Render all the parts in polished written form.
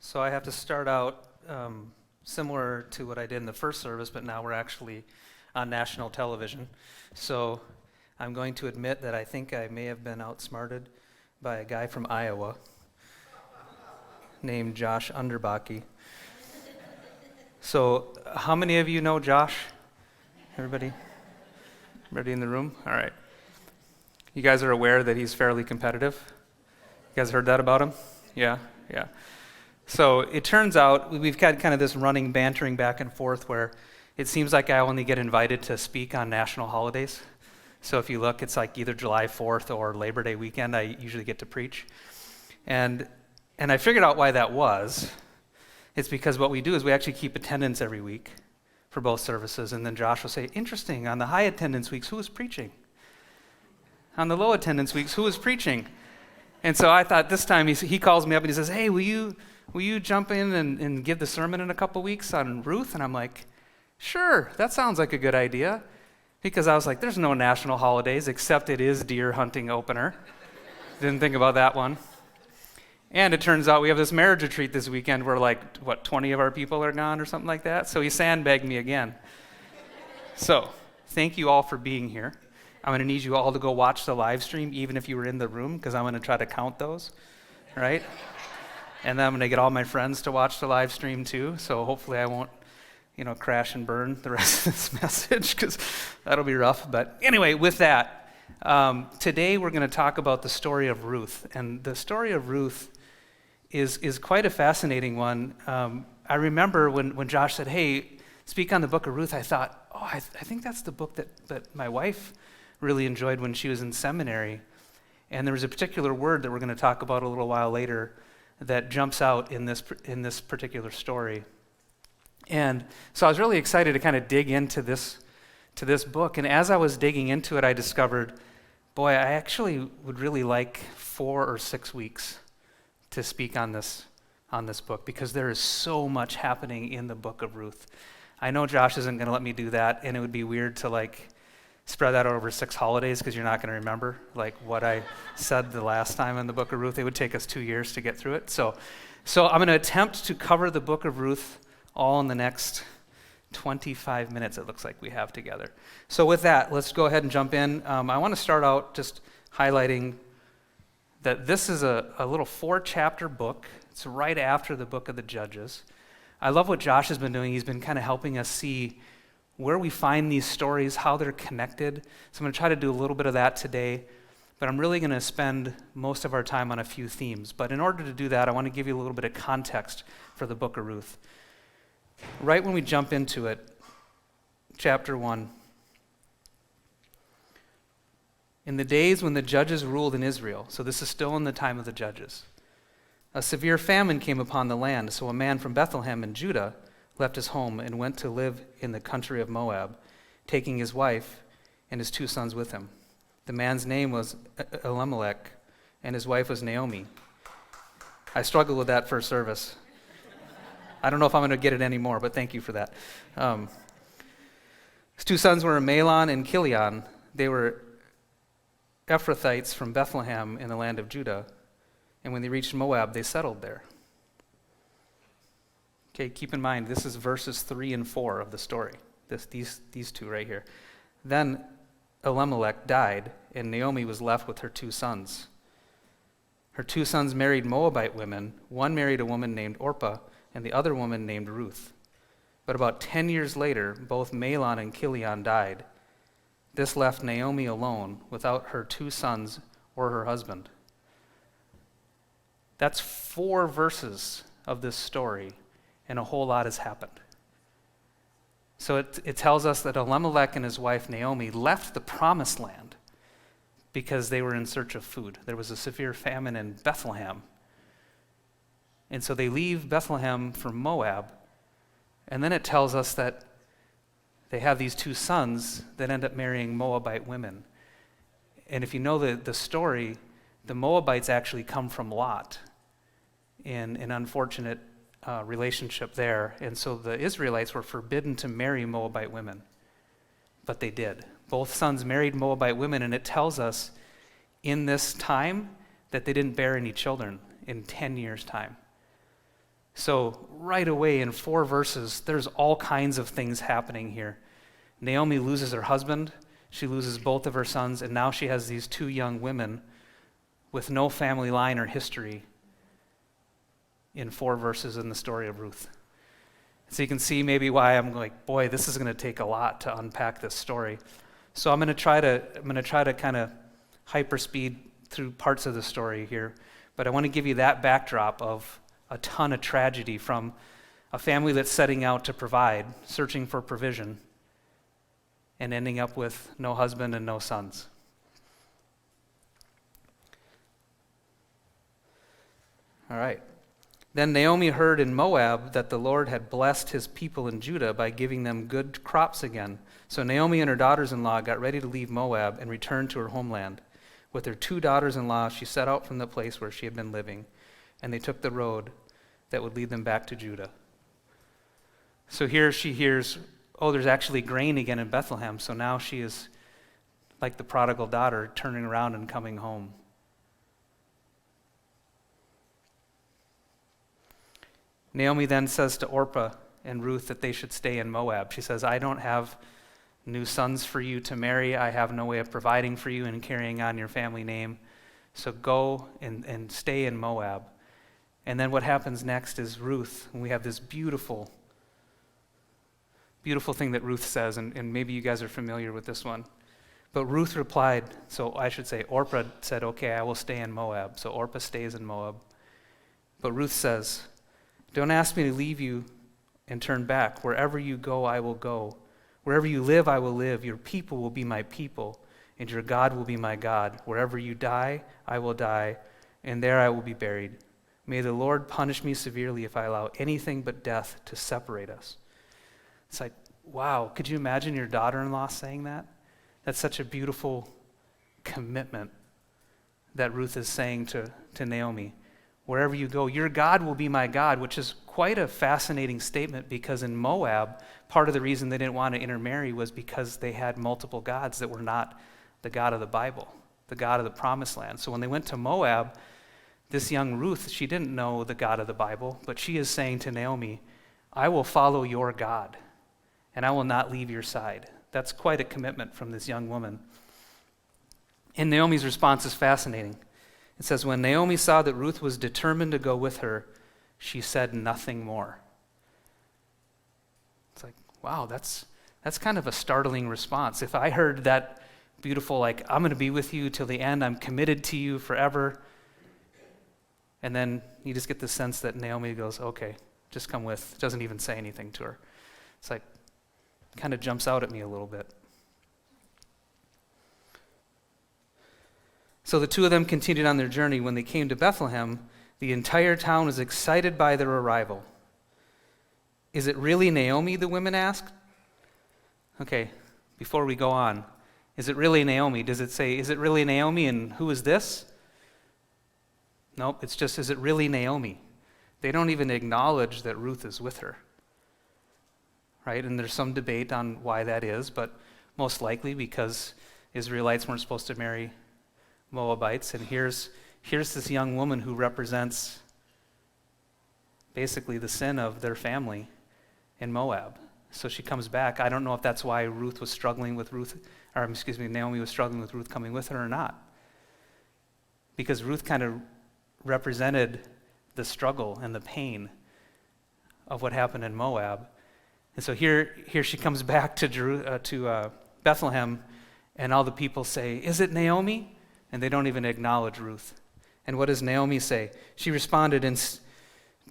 So I have to start out similar to what I did in the first service, but now we're actually on national television. So I'm going to admit that I think I may have been outsmarted by a guy from Iowa named Josh Underbaki. So how many of you know Josh? Everybody? Everybody in the room? All right. You guys are aware that he's fairly competitive? You guys heard that about him? Yeah. So it turns out we've had kind of this running bantering back and forth where it seems like I only get invited to speak on national holidays. So if you look, it's like either July 4th or Labor Day weekend I usually get to preach. And I figured out why that was. It's because what we do is we actually keep attendance every week for both services, and then Josh will say, interesting, on the high attendance weeks, who is preaching? On the low attendance weeks, who is preaching? And so I thought this time he calls me up and he says, hey, will you jump in and give the sermon in a couple weeks on Ruth? And I'm like, sure, that sounds like a good idea. Because I was like, there's no national holidays except it is deer hunting opener. Didn't think about that one. And it turns out we have this marriage retreat this weekend where 20 of our people are gone or something like that. So he sandbagged me again. So thank you all for being here. I'm going to need you all to go watch the live stream, even if you were in the room, because I'm going to try to count those, right? And then I'm going to get all my friends to watch the live stream too. So hopefully I won't, crash and burn the rest of this message, because that'll be rough. But anyway, with that, today we're going to talk about the story of Ruth. And the story of Ruth is quite a fascinating one. I remember when Josh said, hey, speak on the book of Ruth, I thought, I think that's the book that my wife really enjoyed when she was in seminary. And there was a particular word that we're going to talk about a little while later that jumps out in this particular story. And so I was really excited to kind of dig into this book. And as I was digging into it, I discovered, I actually would really like 4 or 6 weeks to speak on this book, because there is so much happening in the book of Ruth. I know Josh isn't going to let me do that, and it would be weird to spread that over 6 holidays, because you're not going to remember what I said the last time in the book of Ruth. It would take us 2 years to get through it. So I'm going to attempt to cover the book of Ruth all in the next 25 minutes it looks like we have together. So with that, let's go ahead and jump in. I want to start out just highlighting that this is a little 4-chapter book. It's right after the book of the Judges. I love what Josh has been doing. He's been kind of helping us see where we find these stories, how they're connected. So I'm going to try to do a little bit of that today, but I'm really going to spend most of our time on a few themes. But in order to do that, I want to give you a little bit of context for the book of Ruth. Right when we jump into it, chapter 1. In the days when the judges ruled in Israel, so this is still in the time of the judges, a severe famine came upon the land, so a man from Bethlehem in Judah left his home and went to live in the country of Moab, taking his wife and his 2 sons with him. The man's name was Elimelech, and his wife was Naomi. I struggled with that first service. I don't know if I'm going to get it anymore, but thank you for that. His 2 sons were Mahlon and Chilion. They were Ephrathites from Bethlehem in the land of Judah. And when they reached Moab, they settled there. Okay, keep in mind, this is verses 3 and 4 of the story. These two right here. Then Elimelech died, and Naomi was left with her 2 sons. Her 2 sons married Moabite women. One married a woman named Orpah, and the other woman named Ruth. But about 10 years later, both Mahlon and Chilion died. This left Naomi alone without her 2 sons or her husband. That's 4 verses of this story, and a whole lot has happened. So it tells us that Elimelech and his wife Naomi left the promised land because they were in search of food. There was a severe famine in Bethlehem. And so they leave Bethlehem for Moab, and then it tells us that they have these 2 sons that end up marrying Moabite women. And if you know the story, the Moabites actually come from Lot in an unfortunate relationship there. And so the Israelites were forbidden to marry Moabite women, but they did. Both sons married Moabite women, and it tells us in this time that they didn't bear any children in 10 years' time. So right away in 4 verses, there's all kinds of things happening here. Naomi loses her husband, she loses both of her sons, and now she has these 2 young women with no family line or history in 4 verses in the story of Ruth. So you can see maybe why I'm like, boy, this is going to take a lot to unpack this story. So I'm going to try to kind of hyperspeed through parts of the story here, but I want to give you that backdrop of a ton of tragedy from a family that's setting out to provide, searching for provision, and ending up with no husband and no sons. All right. Then Naomi heard in Moab that the Lord had blessed his people in Judah by giving them good crops again. So Naomi and her daughters-in-law got ready to leave Moab and return to her homeland. With her 2 daughters-in-law, she set out from the place where she had been living, and they took the road that would lead them back to Judah. So here she hears, oh, there's actually grain again in Bethlehem, so now she is like the prodigal daughter, turning around and coming home. Naomi then says to Orpah and Ruth that they should stay in Moab. She says, I don't have new sons for you to marry. I have no way of providing for you and carrying on your family name. So go and stay in Moab. And then what happens next is Ruth, and we have this beautiful, beautiful thing that Ruth says, and maybe you guys are familiar with this one. But Ruth replied, so I should say Orpah said, okay, I will stay in Moab. So Orpah stays in Moab. But Ruth says, don't ask me to leave you and turn back. Wherever you go, I will go. Wherever you live, I will live. Your people will be my people, and your God will be my God. Wherever you die, I will die, and there I will be buried. May the Lord punish me severely if I allow anything but death to separate us. It's like, wow, could you imagine your daughter-in-law saying that? That's such a beautiful commitment that Ruth is saying to Naomi. Wherever you go, your God will be my God, which is quite a fascinating statement because in Moab, part of the reason they didn't want to intermarry was because they had multiple gods that were not the God of the Bible, the God of the Promised Land. So when they went to Moab, this young Ruth, she didn't know the God of the Bible, but she is saying to Naomi, I will follow your God, and I will not leave your side. That's quite a commitment from this young woman. And Naomi's response is fascinating. It says, when Naomi saw that Ruth was determined to go with her, she said nothing more. It's like, wow, that's kind of a startling response. If I heard that beautiful, like, I'm going to be with you till the end, I'm committed to you forever, and then you just get the sense that Naomi goes, okay, just come with, doesn't even say anything to her. It's like, kind of jumps out at me a little bit. So the 2 of them continued on their journey. When they came to Bethlehem, the entire town was excited by their arrival. Is it really Naomi, the women asked? Okay, before we go on, is it really Naomi? Does it say, is it really Naomi and who is this? Nope, it's just, is it really Naomi? They don't even acknowledge that Ruth is with her. Right? And there's some debate on why that is, but most likely because Israelites weren't supposed to marry Moabites, and here's this young woman who represents basically the sin of their family in Moab. So she comes back. I don't know if that's why Naomi was struggling with Ruth coming with her or not. Because Ruth kind of represented the struggle and the pain of what happened in Moab. And so here she comes back to Bethlehem, and all the people say, is it Naomi? And they don't even acknowledge Ruth. And what does Naomi say? She responded,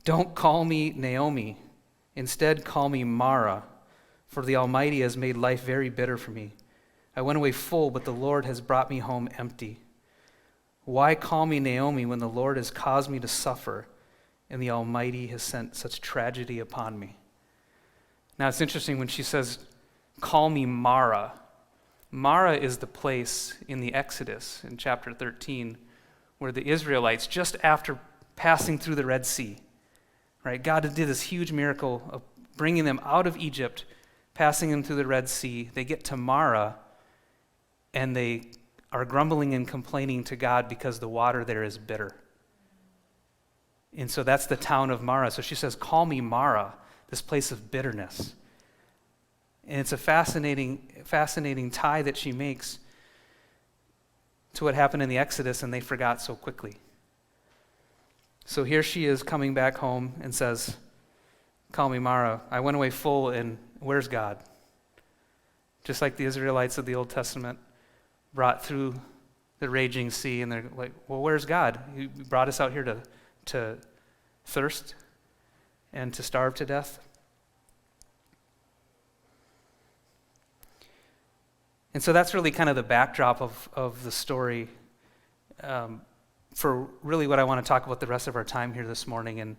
don't call me Naomi. Instead, call me Mara, for the Almighty has made life very bitter for me. I went away full, but the Lord has brought me home empty. Why call me Naomi when the Lord has caused me to suffer, and the Almighty has sent such tragedy upon me? Now, it's interesting when she says, call me Mara. Mara is the place in the Exodus in chapter 13 where the Israelites, just after passing through the Red Sea, right? God did this huge miracle of bringing them out of Egypt, passing them through the Red Sea. They get to Mara, and they are grumbling and complaining to God because the water there is bitter. And so that's the town of Mara. So she says, call me Mara, this place of bitterness. And it's a fascinating tie that she makes to what happened in the Exodus, and they forgot so quickly. So here she is coming back home and says, call me Mara. I went away full, and where's God? Just like the Israelites of the Old Testament brought through the raging sea, and they're like, well, where's God? He brought us out here to thirst and to starve to death. And so that's really kind of the backdrop of the story for really what I want to talk about the rest of our time here this morning. And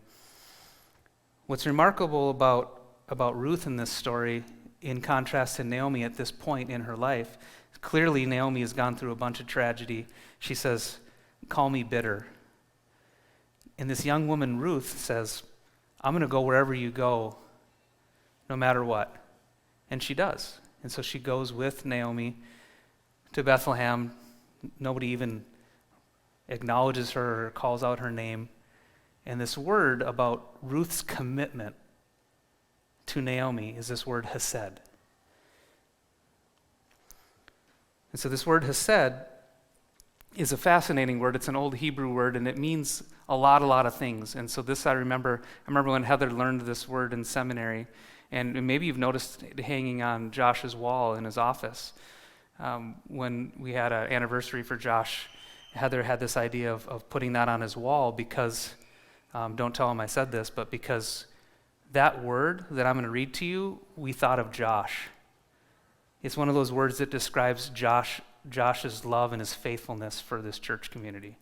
what's remarkable about Ruth in this story, in contrast to Naomi at this point in her life, clearly Naomi has gone through a bunch of tragedy. She says, call me bitter. And this young woman, Ruth, says, I'm going to go wherever you go, no matter what. And she does. And so she goes with Naomi to Bethlehem. Nobody even acknowledges her or calls out her name. And this word about Ruth's commitment to Naomi is this word hesed. And so this word hesed is a fascinating word. It's an old Hebrew word, and it means a lot of things. And so this I remember when Heather learned this word in seminary, and maybe you've noticed it hanging on Josh's wall in his office. When we had an anniversary for Josh, Heather had this idea of putting that on his wall because, don't tell him I said this, but because that word that I'm going to read to you, we thought of Josh. It's one of those words that describes Josh's love and his faithfulness for this church community.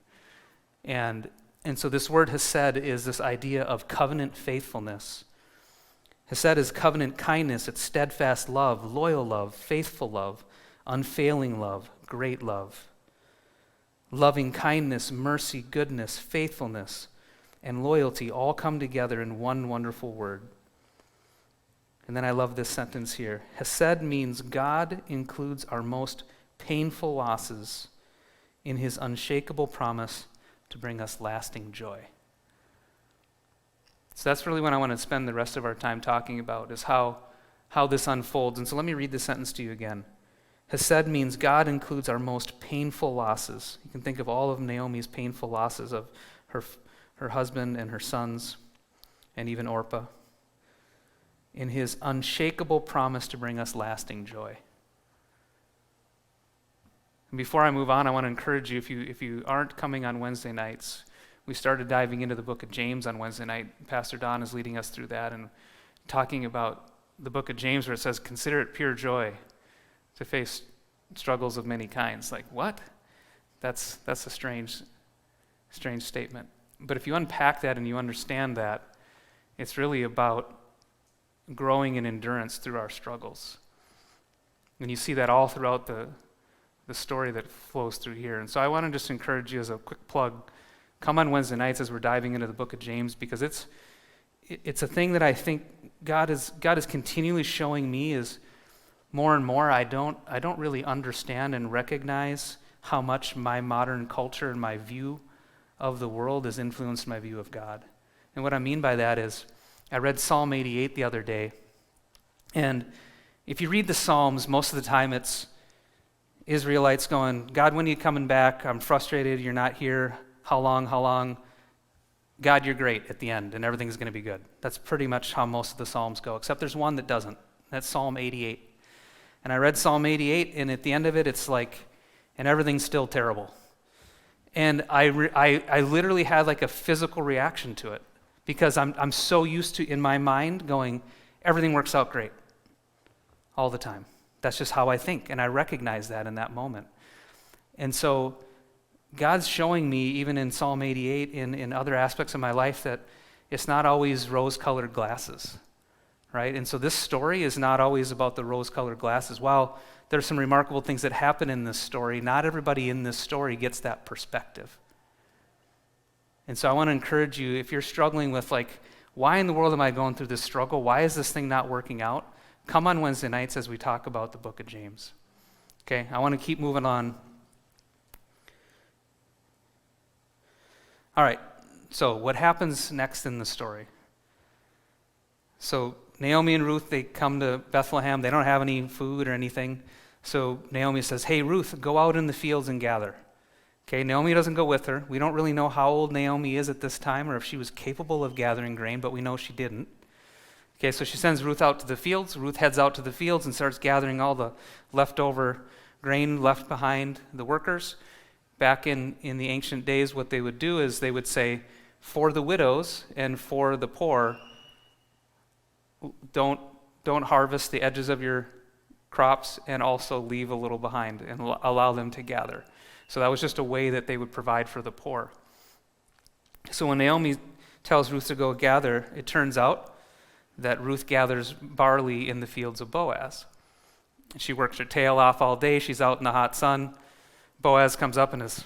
And so this word hesed is this idea of covenant faithfulness. Hesed is covenant kindness, it's steadfast love, loyal love, faithful love, unfailing love, great love. Loving kindness, mercy, goodness, faithfulness, and loyalty all come together in one wonderful word. And then I love this sentence here. Hesed means God includes our most painful losses in his unshakable promise to bring us lasting joy. So that's really what I want to spend the rest of our time talking about, is how this unfolds. And so let me read the sentence to you again. Hesed means God includes our most painful losses. You can think of all of Naomi's painful losses of her husband and her sons, and even Orpah, in his unshakable promise to bring us lasting joy. And before I move on, I want to encourage you, if you aren't coming on Wednesday nights, we started diving into the book of James on Wednesday night. Pastor Don is leading us through that and talking about the book of James where it says, consider it pure joy to face struggles of many kinds. Like, what? That's a strange statement. But if you unpack that and you understand that, it's really about growing in endurance through our struggles. And you see that all throughout the story that flows through here. And so I want to just encourage you as a quick plug, come on Wednesday nights as we're diving into the book of James, because it's a thing that I think God is continually showing me is more and more I don't really understand and recognize how much my modern culture and my view of the world has influenced my view of God. And what I mean by that is I read Psalm 88 the other day, and if you read the Psalms, most of the time it's Israelites going, God, when are you coming back? I'm frustrated, you're not here. How long? God, you're great at the end, and everything's going to be good. That's pretty much how most of the Psalms go, except there's one that doesn't. That's Psalm 88. And I read Psalm 88, and at the end of it, it's like, and everything's still terrible. And I literally had like a physical reaction to it, because I'm so used to, in my mind, going, everything works out great all the time. That's just how I think, and I recognize that in that moment. And so God's showing me, even in Psalm 88, in other aspects of my life, that it's not always rose-colored glasses, right? And so this story is not always about the rose-colored glasses. While there's some remarkable things that happen in this story, not everybody in this story gets that perspective. And so I want to encourage you, if you're struggling with like, why in the world am I going through this struggle? Why is this thing not working out? Come on Wednesday nights as we talk about the book of James. Okay, I want to keep moving on. All right, So what happens next in the story? So Naomi and Ruth, they come to Bethlehem. They don't have any food or anything. So Naomi says, hey, Ruth, go out in the fields and gather. Okay, Naomi doesn't go with her. We don't really know how old Naomi is at this time or if she was capable of gathering grain, but we know she didn't. Okay, so she sends Ruth out to the fields. Ruth heads out to the fields and starts gathering all the leftover grain left behind the workers. Back in the ancient days, what they would do is they would say, for the widows and for the poor, don't harvest the edges of your crops and also leave a little behind and allow them to gather. So that was just a way that they would provide for the poor. So when Naomi tells Ruth to go gather, it turns out that Ruth gathers barley in the fields of Boaz. She works her tail off all day. She's out in the hot sun. Boaz comes up and is,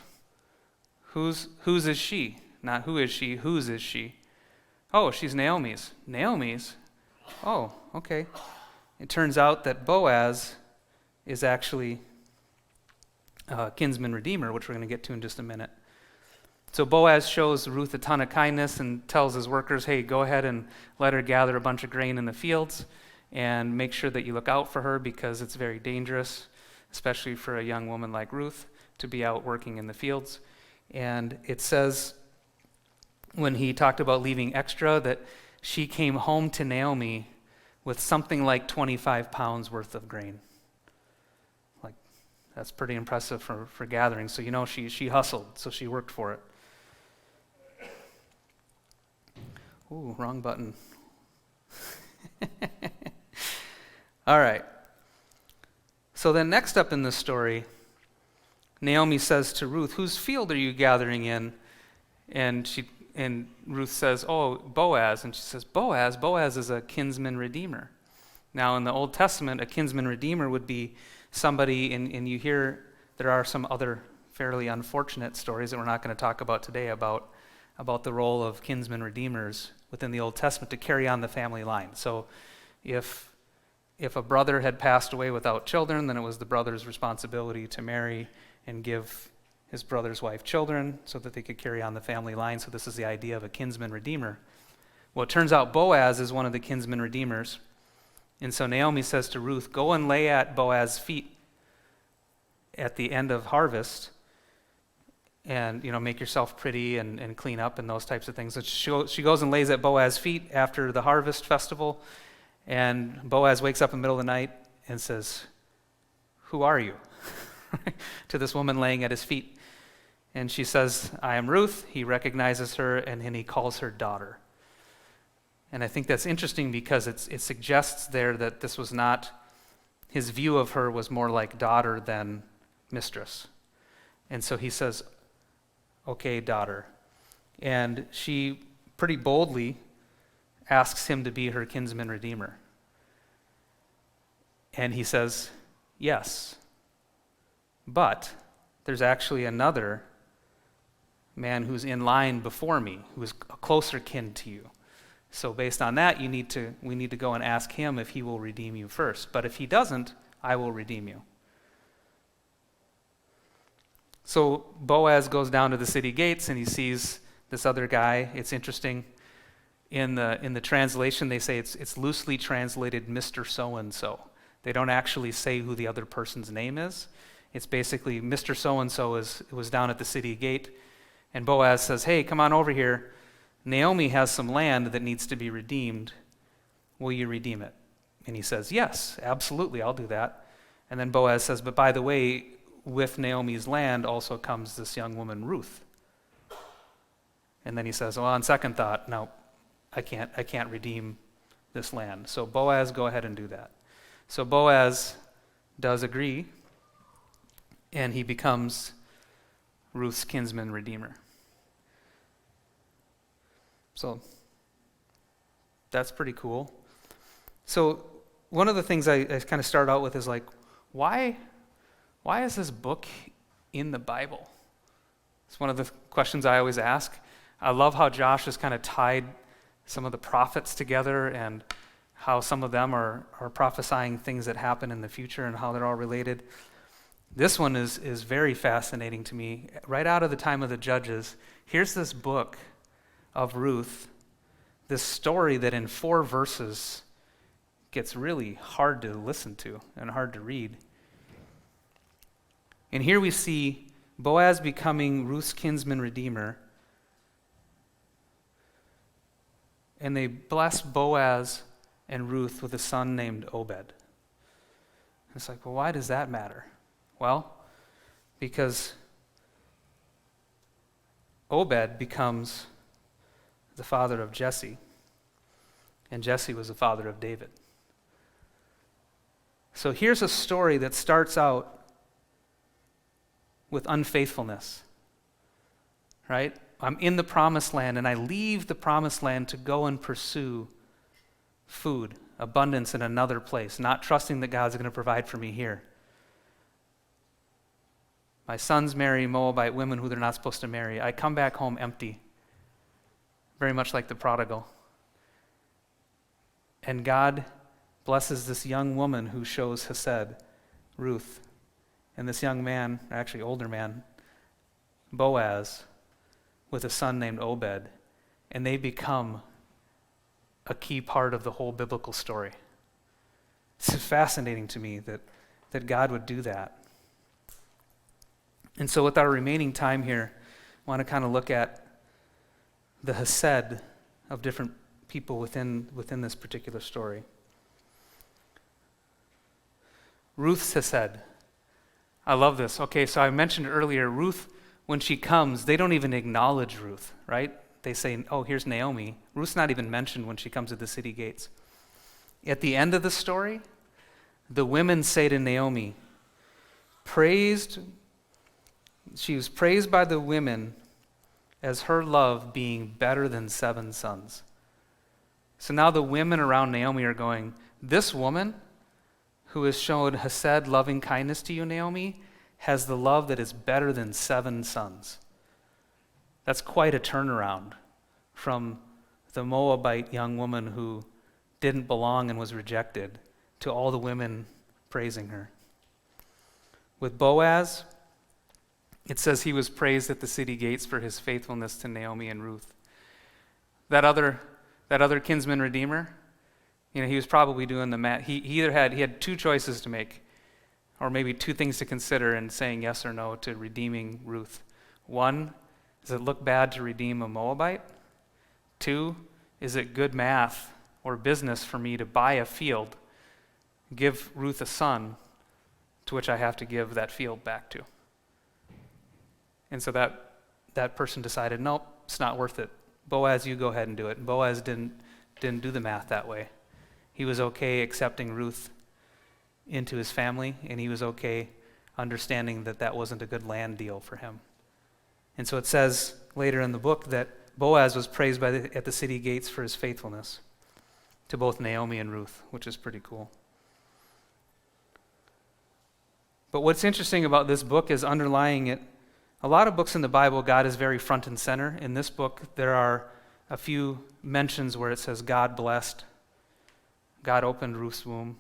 whose is she? Not who is she, whose is she? Oh, she's Naomi's. Naomi's? Oh, okay. It turns out that Boaz is actually a kinsman redeemer, which we're going to get to in just a minute. So Boaz shows Ruth a ton of kindness and tells his workers, hey, go ahead and let her gather a bunch of grain in the fields and make sure that you look out for her because it's very dangerous, especially for a young woman like Ruth, to be out working in the fields. And it says, when he talked about leaving extra, that she came home to Naomi with something like 25 pounds worth of grain. Like, that's pretty impressive for gathering. So she hustled, so she worked for it. Ooh, wrong button. All right. So then next up in the story, Naomi says to Ruth, whose field are you gathering in? And Ruth says, oh, Boaz. And she says, Boaz? Boaz is a kinsman redeemer. Now, in the Old Testament, a kinsman redeemer would be somebody, and you hear there are some other fairly unfortunate stories that we're not going to talk about today about the role of kinsman redeemers within the Old Testament to carry on the family line. So if a brother had passed away without children, then it was the brother's responsibility to marry and give his brother's wife children so that they could carry on the family line. So this is the idea of a kinsman redeemer. Well, it turns out Boaz is one of the kinsman redeemers. And so Naomi says to Ruth, go and lay at Boaz's feet at the end of harvest and, make yourself pretty and clean up and those types of things. So she goes and lays at Boaz's feet after the harvest festival. And Boaz wakes up in the middle of the night and says, who are you? to this woman laying at his feet. And she says, I am Ruth. He recognizes her, and then he calls her daughter. And I think that's interesting because it suggests there that this was not, his view of her was more like daughter than mistress. And so he says, okay, daughter. And she pretty boldly asks him to be her kinsman redeemer. And he says, yes. But there's actually another man who's in line before me, who is a closer kin to you. So based on that, we need to go and ask him if he will redeem you first. But if he doesn't, I will redeem you. So Boaz goes down to the city gates and he sees this other guy. It's interesting. In the translation, they say it's loosely translated Mr. So-and-so. They don't actually say who the other person's name is. It's basically Mr. So-and-so was down at the city gate, and Boaz says, hey, come on over here. Naomi has some land that needs to be redeemed. Will you redeem it? And he says, yes, absolutely, I'll do that. And then Boaz says, but by the way, with Naomi's land also comes this young woman, Ruth. And then he says, well, on second thought, no, I can't redeem this land. So Boaz, go ahead and do that. So Boaz does agree, and he becomes Ruth's kinsman redeemer. So that's pretty cool. So one of the things I kind of start out with is like, why is this book in the Bible? It's one of the questions I always ask. I love how Josh has kind of tied some of the prophets together and how some of them are prophesying things that happen in the future and how they're all related. This one is very fascinating to me. Right out of the time of the Judges, here's this book of Ruth, this story that in 4 verses gets really hard to listen to and hard to read. And here we see Boaz becoming Ruth's kinsman redeemer, and they bless Boaz and Ruth with a son named Obed. And it's like, well, why does that matter? Well, because Obed becomes the father of Jesse, and Jesse was the father of David. So here's a story that starts out with unfaithfulness, right? I'm in the promised land, and I leave the promised land to go and pursue food, abundance in another place, not trusting that God's going to provide for me here. My sons marry Moabite women who they're not supposed to marry. I come back home empty, very much like the prodigal. And God blesses this young woman who shows hesed, Ruth, and this young man, actually older man, Boaz, with a son named Obed, and they become a key part of the whole biblical story. It's fascinating to me that God would do that. And so with our remaining time here, I want to kind of look at the hesed of different people within this particular story. Ruth's hesed. I love this. Okay, so I mentioned earlier, Ruth, when she comes, they don't even acknowledge Ruth, right? They say, oh, here's Naomi. Ruth's not even mentioned when she comes to the city gates. At the end of the story, the women say to Naomi, she was praised by the women as her love being better than 7 sons. So now the women around Naomi are going, this woman who has shown hesed, loving kindness to you, Naomi, has the love that is better than 7 sons. That's quite a turnaround from the Moabite young woman who didn't belong and was rejected to all the women praising her. With Boaz, it says he was praised at the city gates for his faithfulness to Naomi and Ruth. That other kinsman redeemer, he was probably doing the math. He had 2 choices to make, or maybe 2 things to consider in saying yes or no to redeeming Ruth. 1, does it look bad to redeem a Moabite? 2, is it good math or business for me to buy a field, give Ruth a son, to which I have to give that field back to? And so that person decided, nope, it's not worth it. Boaz, you go ahead and do it. And Boaz didn't do the math that way. He was okay accepting Ruth into his family, and he was okay understanding that wasn't a good land deal for him. And so it says later in the book that Boaz was praised at the city gates for his faithfulness to both Naomi and Ruth, which is pretty cool. But what's interesting about this book is underlying it. A lot of books in the Bible, God is very front and center. In this book, there are a few mentions where it says God blessed, God opened Ruth's womb.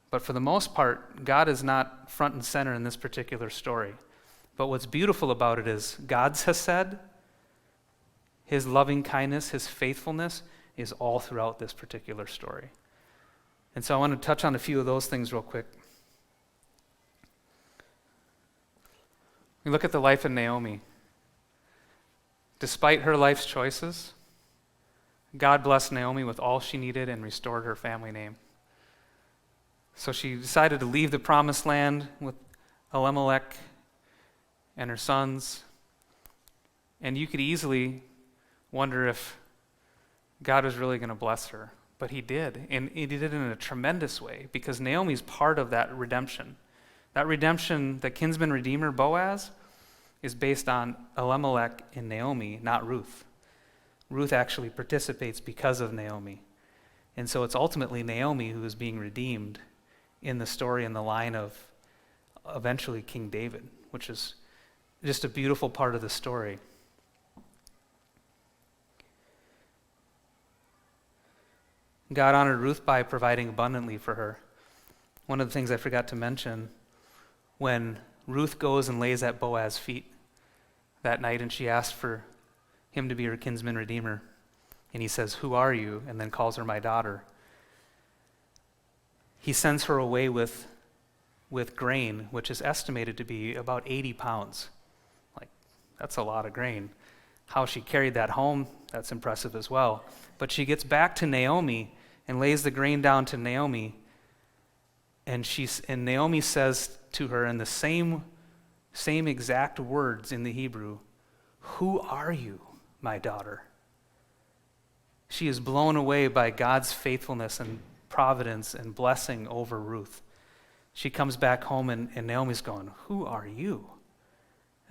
But for the most part, God is not front and center in this particular story. But what's beautiful about it is God's hesed, his loving kindness, his faithfulness is all throughout this particular story. And so I want to touch on a few of those things real quick. We look at the life of Naomi. Despite her life's choices, God blessed Naomi with all she needed and restored her family name. So she decided to leave the promised land with Elimelech and her sons. And you could easily wonder if God was really going to bless her. But he did. And he did it in a tremendous way because Naomi's part of that redemption. That redemption, the kinsman redeemer, Boaz, is based on Elimelech and Naomi, not Ruth. Ruth actually participates because of Naomi. And so it's ultimately Naomi who is being redeemed in the story in the line of eventually King David, which is just a beautiful part of the story. God honored Ruth by providing abundantly for her. One of the things I forgot to mention, when Ruth goes and lays at Boaz's feet that night and she asked for him to be her kinsman redeemer. And he says, "Who are you?" and then calls her my daughter. He sends her away with grain, which is estimated to be about 80 pounds. Like, that's a lot of grain. How she carried that home, that's impressive as well. But she gets back to Naomi and lays the grain down to Naomi. And Naomi says to her in the same exact words in the Hebrew, "Who are you, my daughter?" She is blown away by God's faithfulness and providence and blessing over Ruth. She comes back home and Naomi's going, "Who are you?"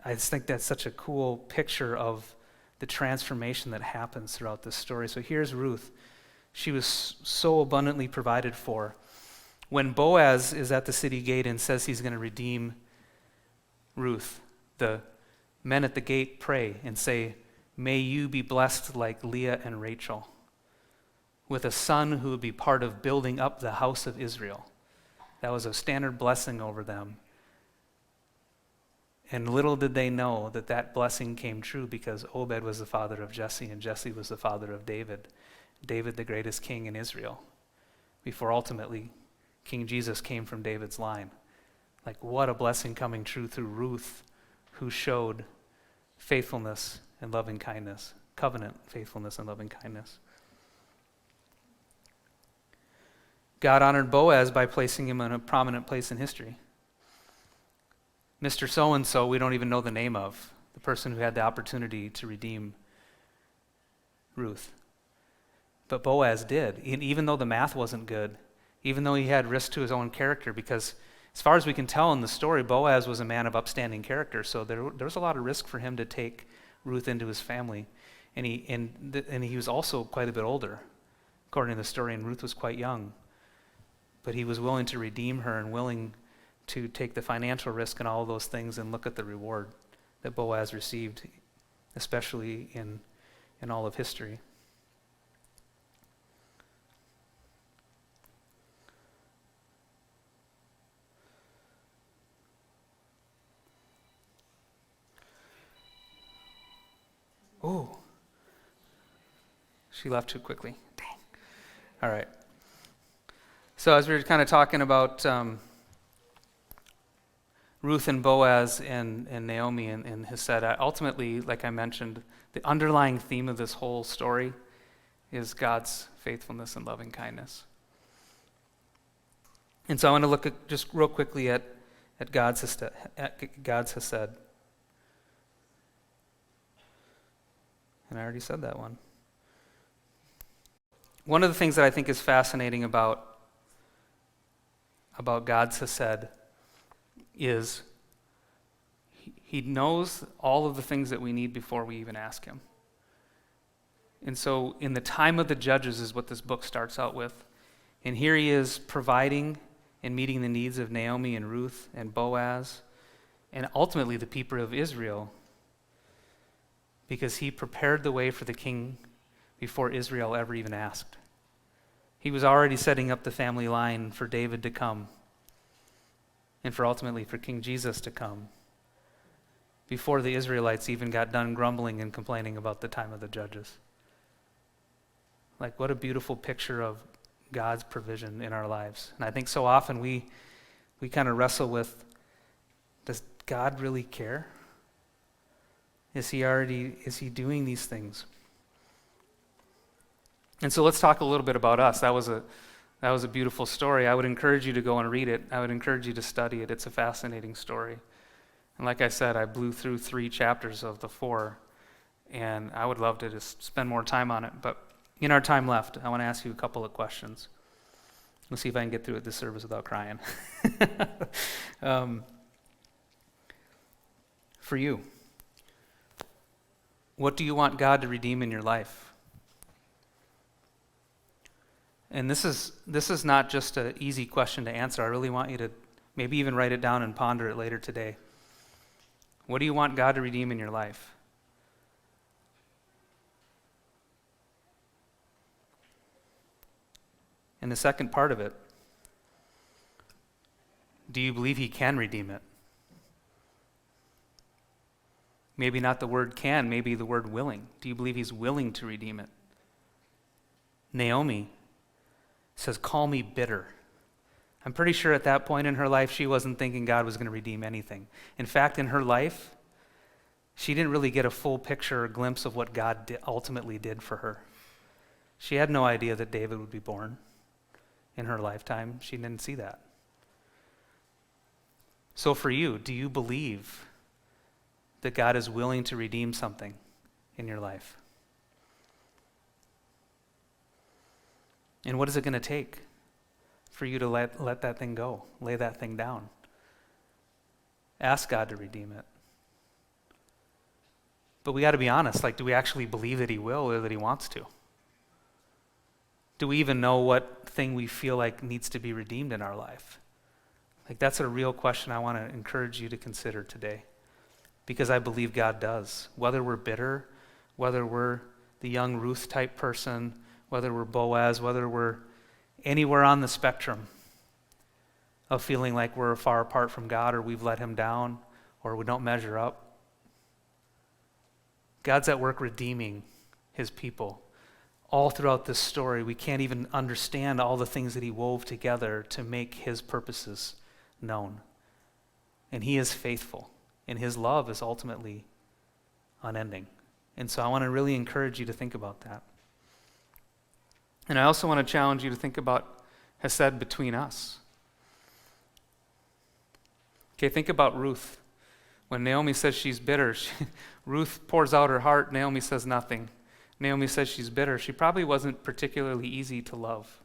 I just think that's such a cool picture of the transformation that happens throughout this story. So here's Ruth. She was so abundantly provided for. When Boaz is at the city gate and says he's going to redeem Ruth, the men at the gate pray and say, "May you be blessed like Leah and Rachel, with a son who would be part of building up the house of Israel." That was a standard blessing over them. And little did they know that that blessing came true, because Obed was the father of Jesse, and Jesse was the father of David. David, the greatest king in Israel, before ultimately King Jesus came from David's line. Like, what a blessing coming true through Ruth, who showed faithfulness and loving kindness, covenant faithfulness and loving kindness. God honored Boaz by placing him in a prominent place in history. Mr. So-and-so, we don't even know the name of, the person who had the opportunity to redeem Ruth. But Boaz did, even though the math wasn't good, even though he had risk to his own character, because as far as we can tell in the story, Boaz was a man of upstanding character, so there was a lot of risk for him to take Ruth into his family. And he was also quite a bit older, according to the story, and Ruth was quite young. But he was willing to redeem her and willing to take the financial risk and all of those things and look at the reward that Boaz received, especially in all of history. Oh, she left too quickly. Dang. All right. So as we were kind of talking about Ruth and Boaz and Naomi and hesed, ultimately, like I mentioned, the underlying theme of this whole story is God's faithfulness and loving kindness. And so I want to look at just real quickly at God's hesed. And I already said that one. One of the things that I think is fascinating about God's hesed is he knows all of the things that we need before we even ask him. And so in the time of the judges is what this book starts out with. And here he is providing and meeting the needs of Naomi and Ruth and Boaz and ultimately the people of Israel, because he prepared the way for the king before Israel ever even asked. He was already setting up the family line for David to come and for ultimately for King Jesus to come before the Israelites even got done grumbling and complaining about the time of the judges. Like, what a beautiful picture of God's provision in our lives. And I think so often we kind of wrestle with, does God really care? Is he doing these things? And so let's talk a little bit about us. That was a beautiful story. I would encourage you to go and read it. I would encourage you to study it. It's a fascinating story. And like I said, I blew through 3 chapters of the 4, and I would love to just spend more time on it. But in our time left, I want to ask you a couple of questions. Let's see if I can get through this service without crying. For you, what do you want God to redeem in your life? And this is not just an easy question to answer. I really want you to maybe even write it down and ponder it later today. What do you want God to redeem in your life? And the second part of it, do you believe he can redeem it? Maybe not the word can, maybe the word willing. Do you believe he's willing to redeem it? Naomi says, call me bitter. I'm pretty sure at that point in her life, she wasn't thinking God was going to redeem anything. In fact, in her life, she didn't really get a full picture or glimpse of what God ultimately did for her. She had no idea that David would be born in her lifetime. She didn't see that. So for you, do you believe that God is willing to redeem something in your life? And what is it going to take for you to let that thing go, lay that thing down? Ask God to redeem it. But we got to be honest, do we actually believe that he will or that he wants to? Do we even know what thing we feel like needs to be redeemed in our life? That's a real question I want to encourage you to consider today. Because I believe God does. Whether we're bitter, whether we're the young Ruth type person, whether we're Boaz, whether we're anywhere on the spectrum of feeling like we're far apart from God or we've let him down or we don't measure up. God's at work redeeming his people. All throughout this story, we can't even understand all the things that he wove together to make his purposes known. And he is faithful. And his love is ultimately unending. And so I want to really encourage you to think about that. And I also want to challenge you to think about hesed between us. Okay, think about Ruth. When Naomi says she's bitter, Ruth pours out her heart, Naomi says nothing. Naomi says she's bitter. She probably wasn't particularly easy to love.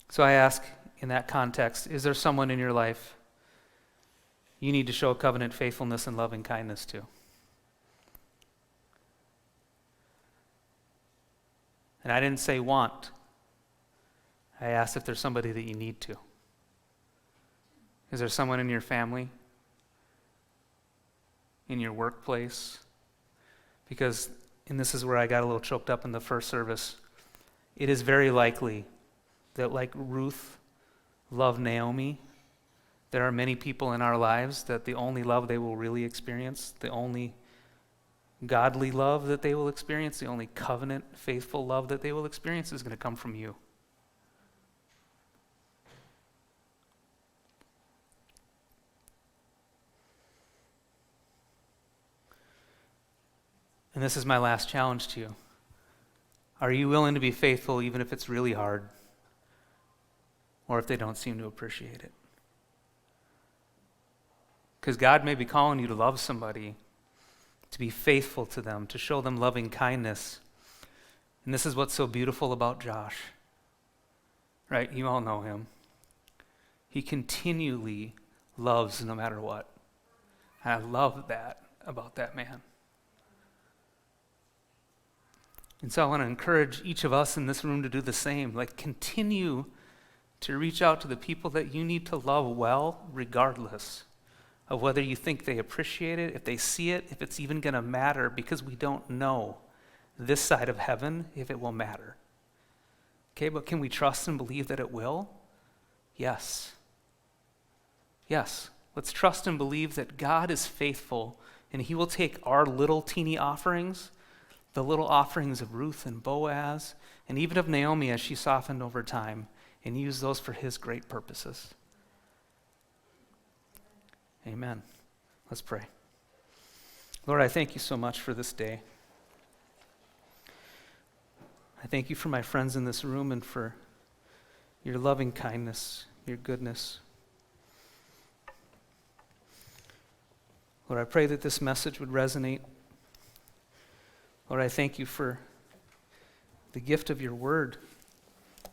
So I ask, in that context, is there someone in your life you need to show covenant faithfulness and loving kindness to? And I didn't say want. I asked if there's somebody that you need to. Is there someone in your family? In your workplace? Because, and this is where I got a little choked up in the first service, it is very likely that like Ruth loved Naomi, there are many people in our lives that the only love they will really experience, the only godly love that they will experience, the only covenant, faithful love that they will experience is going to come from you. And this is my last challenge to you. Are you willing to be faithful even if it's really hard? Or if they don't seem to appreciate it? Because God may be calling you to love somebody, to be faithful to them, to show them loving kindness. And this is what's so beautiful about Josh. Right? You all know him. He continually loves no matter what. And I love that about that man. And so I want to encourage each of us in this room to do the same. Continue to reach out to the people that you need to love well, regardless of whether you think they appreciate it, if they see it, if it's even going to matter, because we don't know this side of heaven if it will matter. Okay, but can we trust and believe that it will? Yes. Yes. Let's trust and believe that God is faithful and he will take our little teeny offerings, the little offerings of Ruth and Boaz, and even of Naomi as she softened over time, and use those for his great purposes. Amen. Let's pray. Lord, I thank you so much for this day. I thank you for my friends in this room and for your loving kindness, your goodness. Lord, I pray that this message would resonate. Lord, I thank you for the gift of your word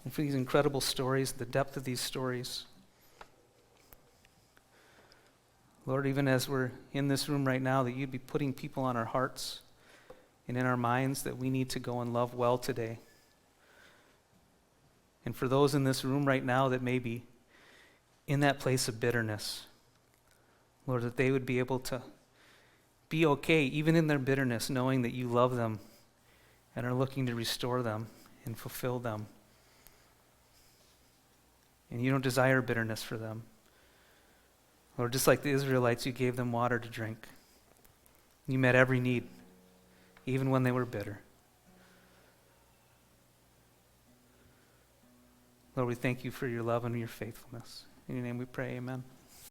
and for these incredible stories, the depth of these stories. Lord, even as we're in this room right now, that you'd be putting people on our hearts and in our minds that we need to go and love well today. And for those in this room right now that may be in that place of bitterness, Lord, that they would be able to be okay, even in their bitterness, knowing that you love them and are looking to restore them and fulfill them. And you don't desire bitterness for them. Lord, just like the Israelites, you gave them water to drink. You met every need, even when they were bitter. Lord, we thank you for your love and your faithfulness. In your name we pray, amen.